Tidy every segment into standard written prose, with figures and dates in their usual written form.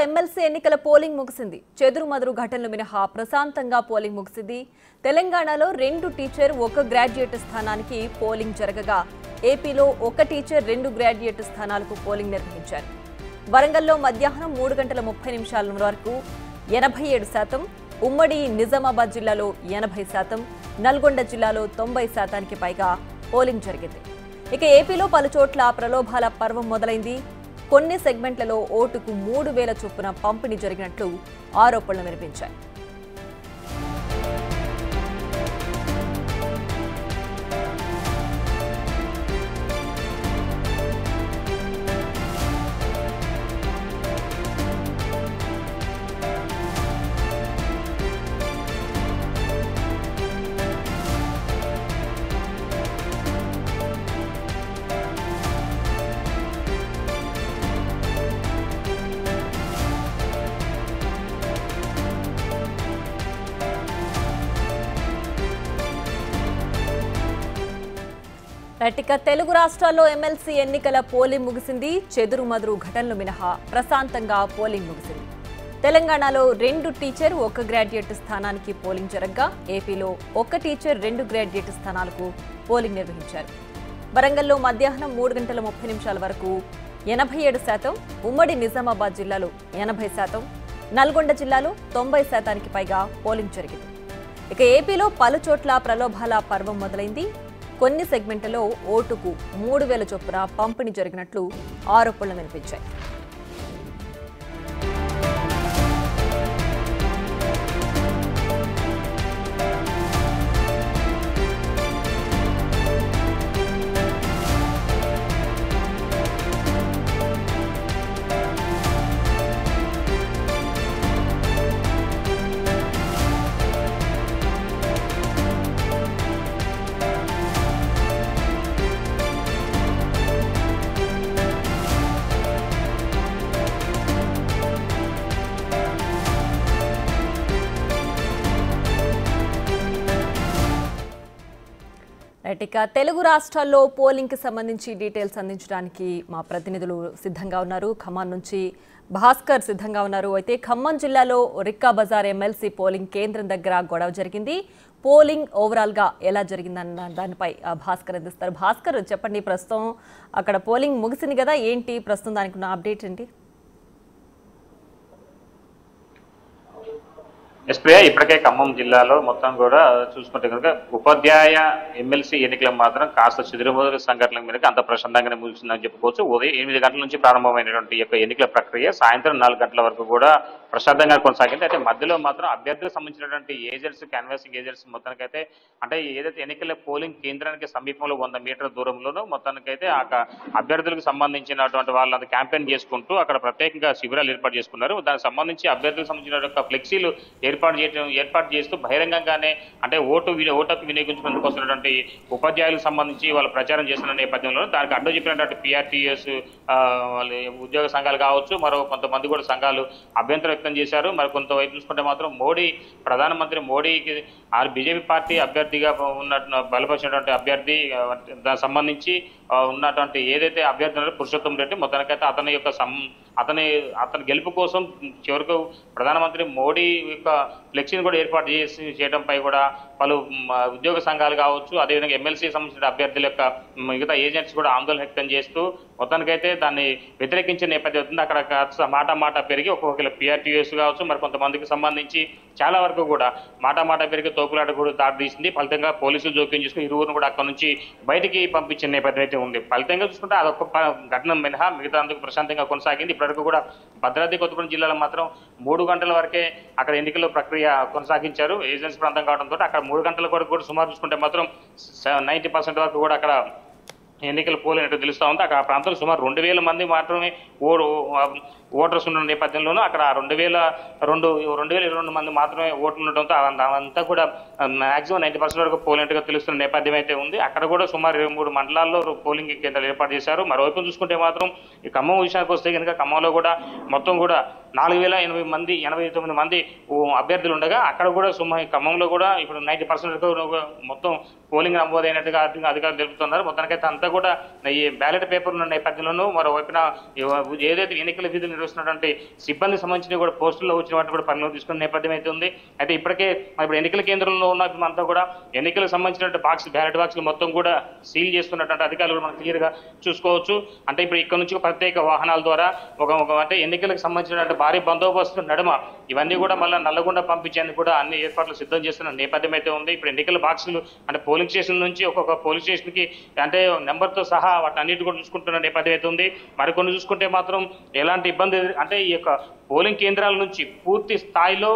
MLC ఎన్నికల polling ముగిసింది. చెదురుమదురు ఘటనలు మినహా ప్రశాంతంగా పోలింగ్ ముగిసింది. తెలంగాణలో 2 టీచర్ 1 గ్రాడ్యుయేట్ స్థానానికి పోలింగ్ జరగగా ఏపీలో 1 టీచర్ 2 గ్రాడ్యుయేట్ స్థానాలకు పోలింగ్ నిర్వహించారు. వరంగల్లో మధ్యాహ్నం 3:30 వరకు 87%, ఉమ్మడి నిజామాబాద్ జిల్లాలో 80%, నల్గొండ జిల్లాలో 90%కి పైగా పోలింగ్ జరిగింది. ఇక ఏపీలో పలుచోట్ల ప్రలోభాల పర్వం మొదలైంది. కొన్ని సెగ్మెంట్లలో ఓటుకు 3,000 చొప్పున పంపిణీ జరిగినట్లు ఆరోపణలు వినిపించాయి. ఇక తెలుగు రాష్ట్రాల్లో ఎమ్మెల్సీ ఎన్నికల పోలింగ్ ముగిసింది. చెదురుమదురు ఘటనలు మినహా ప్రశాంతంగా పోలింగ్ ముగిసింది. తెలంగాణలో 2 టీచర్ 1 గ్రాడ్యుయేట్ స్థానానికి పోలింగ్ జరగగా ఏపీలో 1 టీచర్ 2 గ్రాడ్యుయేట్ స్థానాలకు పోలింగ్ నిర్వహించారు. వరంగల్లో మధ్యాహ్నం 3:30 వరకు 87%, ఉమ్మడి నిజామాబాద్ జిల్లాలో 80%, నల్గొండ జిల్లాలో 90%కి పైగా పోలింగ్ జరిగింది. ఇక ఏపీలో పలుచోట్ల ప్రలోభాల పర్వం మొదలైంది. కొన్ని సెగ్మెంట్లలో ఓటుకు 3,000 చొప్పున పంపిణీ జరిగినట్లు ఆరోపణలు వినిపించాయి. ఇక తెలుగు రాష్ట్రాల్లో పోలింగ్ కి సంబంధించి డీటెయిల్స్ అందించడానికి మా ప్రతినిధులు సిద్ధంగా ఉన్నారు. ఖమ్మం నుంచి భాస్కర్ సిద్ధంగా ఉన్నారు. అయితే ఖమ్మం జిల్లాలో రిక్కా బజార్ ఎమ్మెల్సీ పోలింగ్ కేంద్రం దగ్గర గొడవ జరిగింది. పోలింగ్ ఓవరాల్ గా ఎలా జరిగిందన్న దానిపై భాస్కర్ అందిస్తారు. భాస్కర్ చెప్పండి, ప్రస్తుతం అక్కడ పోలింగ్ ముగిసింది కదా, ఏంటి ప్రస్తుతం దానికి ఉన్న అప్డేట్ ఏంటి? ఎస్ప్రియా, ఇప్పటికే ఖమ్మం జిల్లాలో మొత్తం కూడా చూసుకుంటే కనుక ఉపాధ్యాయ ఎమ్మెల్సీ ఎన్నికలు మాత్రం కాస్త చెదురుమదురు సంఘటనల మీద అంత ప్రశాంతంగానే ముగిసిందని చెప్పుకోవచ్చు. ఉదయం 8 గంటల నుంచి ప్రారంభమైనటువంటి యొక్క ఎన్నికల ప్రక్రియ సాయంత్రం 4 గంటల వరకు కూడా ప్రశాంతంగా కొనసాగింది. అయితే మధ్యలో మాత్రం అభ్యర్థులకు సంబంధించినటువంటి ఏజెంట్స్, క్యాన్వాసింగ్ ఏజెంట్స్ మొత్తానికైతే అంటే ఏదైతే ఎన్నికల పోలింగ్ కేంద్రానికి సమీపంలో 100 మీటర్ల దూరంలోనూ మొత్తానికైతే ఆ అభ్యర్థులకు సంబంధించినటువంటి వాళ్ళంతా క్యాంపెయిన్ చేసుకుంటూ అక్కడ ప్రత్యేకంగా శిబిరాలు ఏర్పాటు చేసుకున్నారు. దానికి సంబంధించి అభ్యర్థులకు సంబంధించిన ఫ్లెక్సీలు ఏర్పాటు చేస్తూ బహిరంగంగానే అంటే ఓటుకు వినియోగించుకునేందుకు వస్తున్నటువంటి ఉపాధ్యాయులకు సంబంధించి వాళ్ళు ప్రచారం చేస్తున్న నేపథ్యంలో దానికి అడ్డు చెప్పినటువంటి పిఆర్టీఎస్ వాళ్ళు ఉద్యోగ సంఘాలు కావచ్చు, మరో కొంతమంది కూడా సంఘాలు అభ్యంతరం వ్యక్తం చేశారు. మరి కొంతవైపు చూసుకుంటే మాత్రం ప్రధానమంత్రి మోడీకి బీజేపీ పార్టీ అభ్యర్థిగా బలపరిచినటువంటి అభ్యర్థి దానికి సంబంధించి ఉన్నటువంటి ఏదైతే అభ్యర్థి ఉన్నారో పురుషోత్తం రెడ్డి మొత్తానికైతే అతని గెలుపు కోసం చివరకు ప్రధానమంత్రి మోడీ యొక్క ఫ్లెక్సీని కూడా ఏర్పాటు చేయడంపై కూడా పలు ఉద్యోగ సంఘాలు కావచ్చు, అదేవిధంగా ఎమ్మెల్సీ సంబంధించిన అభ్యర్థుల యొక్క మిగతా ఏజెంట్స్ కూడా ఆందోళన వ్యక్తం చేస్తూ మొత్తానికైతే దాన్ని వ్యతిరేకించిన నేపథ్యం అవుతుంది. అక్కడ మాట పెరిగి ఒక్కొక్కరు పిఆర్టీఎస్ కావచ్చు, మరి కొంతమందికి సంబంధించి చాలా వరకు కూడా మాట పెరిగి తోపులాట కూడా దాడి తీసింది. ఫలితంగా పోలీసులు జోక్యం చేసుకుని ఇరువురు కూడా అక్కడ నుంచి బయటికి పంపించిన నేపథ్యం అయితే ఉంది. ఫలితంగా చూసుకుంటే అదొక ఘటన మినహా మిగతా అందుకు ప్రశాంతంగా కొనసాగింది. ఇప్పటివరకు కూడా భద్రాద్రి కొత్తగూడెం జిల్లాలో మాత్రం 3 గంటల వరకే అక్కడ ఎన్నికల ప్రక్రియ కొనసాగించారు. ఏజెన్సీ ప్రాంతం కావడంతో అక్కడ 3 గంటల వరకు కూడా సుమారు చూసుకుంటే మాత్రం 90% వరకు కూడా అక్కడ ఎన్నికలు పోలినట్టు తెలుస్తూ ఉంది. అక్కడ ఆ ప్రాంతంలో సుమారు 2,000 మంది మాత్రమే ఓటర్స్ ఉన్న నేపథ్యంలోనూ అక్కడ 2,022 మంది మాత్రమే ఓట్లు ఉండటంతో అదంతా కూడా మాక్సిమం 90% వరకు పోలినట్టుగా తెలుస్తున్న నేపథ్యం అయితే ఉంది. అక్కడ కూడా సుమారు 23 మండలాల్లో పోలింగ్ కేంద్రాలు ఏర్పాటు చేశారు. మరోవైపు చూసుకుంటే మాత్రం ఈ ఖమ్మం విషయానికి వస్తే కనుక ఖమ్మంలో కూడా మొత్తం కూడా 4,089 మంది అభ్యర్థులు ఉండగా అక్కడ కూడా ఖమ్మంలో కూడా ఇప్పుడు 90% మొత్తం పోలింగ్ నమోదైనట్టుగా అధికారులు తెలుపుతున్నారు. మొత్తానికైతే అంతా కూడా ఈ బ్యాలెట్ పేపర్ ఉన్న నేపథ్యంలోనూ మరోవైపున ఏదైతే ఎన్నికల విధులు నిర్వహిస్తున్నటువంటి సిబ్బంది సంబంధించిన కూడా పోస్టుల్లో వచ్చిన వాటిని కూడా పరిగణలోకి తీసుకున్న నేపథ్యం అయితే ఉంది. అయితే ఇప్పటికే ఇప్పుడు ఎన్నికల కేంద్రంలో ఉన్న అంతా కూడా ఎన్నికలకు సంబంధించినటువంటి బ్యాలెట్ బాక్సులు మొత్తం కూడా సీల్ చేస్తున్నటువంటి అధికారులు మనం క్లియర్ గా చూసుకోవచ్చు. అంటే ఇప్పుడు ఇక్కడ నుంచి ప్రత్యేక వాహనాల ద్వారా అంటే ఎన్నికలకు సంబంధించినటువంటి భారీ బందోబస్తు నడుమ ఇవన్నీ కూడా మళ్ళీ నల్లగొండ పంపించేందుకు కూడా అన్ని ఏర్పాట్లు సిద్ధం చేస్తున్న నేపథ్యం అయితే ఉంది. ఇప్పుడు ఎన్నికల బాక్సులు అంటే పోలింగ్ స్టేషన్ నుంచి ఒక్కొక్క పోలింగ్ స్టేషన్ కి అంటే నెంబర్తో సహా వాటి అన్నిటి కూడా చూసుకుంటున్న నేపథ్యం అయితే ఉంది. మరికొన్ని చూసుకుంటే మాత్రం ఎలాంటి ఇబ్బంది అంటే ఈ యొక్క పోలింగ్ కేంద్రాల నుంచి పూర్తి స్థాయిలో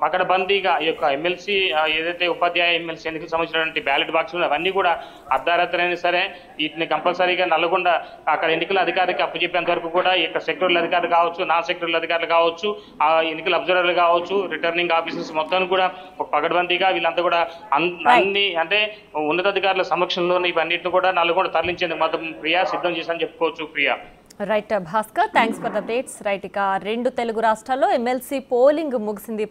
పకడ్బందీగా ఈ యొక్క ఎమ్మెల్సీ ఏదైతే ఉపాధ్యాయ ఎమ్మెల్సీ ఎన్నికలకు సంబంధించినటువంటి బ్యాలెట్ బాక్సులు అవన్నీ కూడా అర్ధరాత్రైనా సరే వీటిని కంపల్సరీగా నల్గొండ అక్కడ ఎన్నికల అధికారికి అప్పచెప్పేంత వరకు కూడా ఈ యొక్క సెక్టరల్ అధికారులు కావచ్చు, నాన్ సెక్టరల్ అధికారులు కావచ్చు, ఆ ఎన్నికల అబ్జర్వర్లు కావచ్చు, రిటర్నింగ్ ఆఫీసర్స్ మొత్తం కూడా పకడ్బందీగా వీళ్ళంతా కూడా అన్ని అంటే ఉన్నతాధికారుల సమక్షంలోనే ఇవన్నిటిని కూడా నల్గొండ తరలించేందుకు మాత్రం ప్రియా సిద్ధం చేశారని చెప్పుకోవచ్చు. Priya. Right Bhaskar, thanks for the updates. Right, ఇక 2 తెలుగు రాష్ట్రాల్లో ఎమ్మెల్సీ పోలింగ్ ముగిసింది.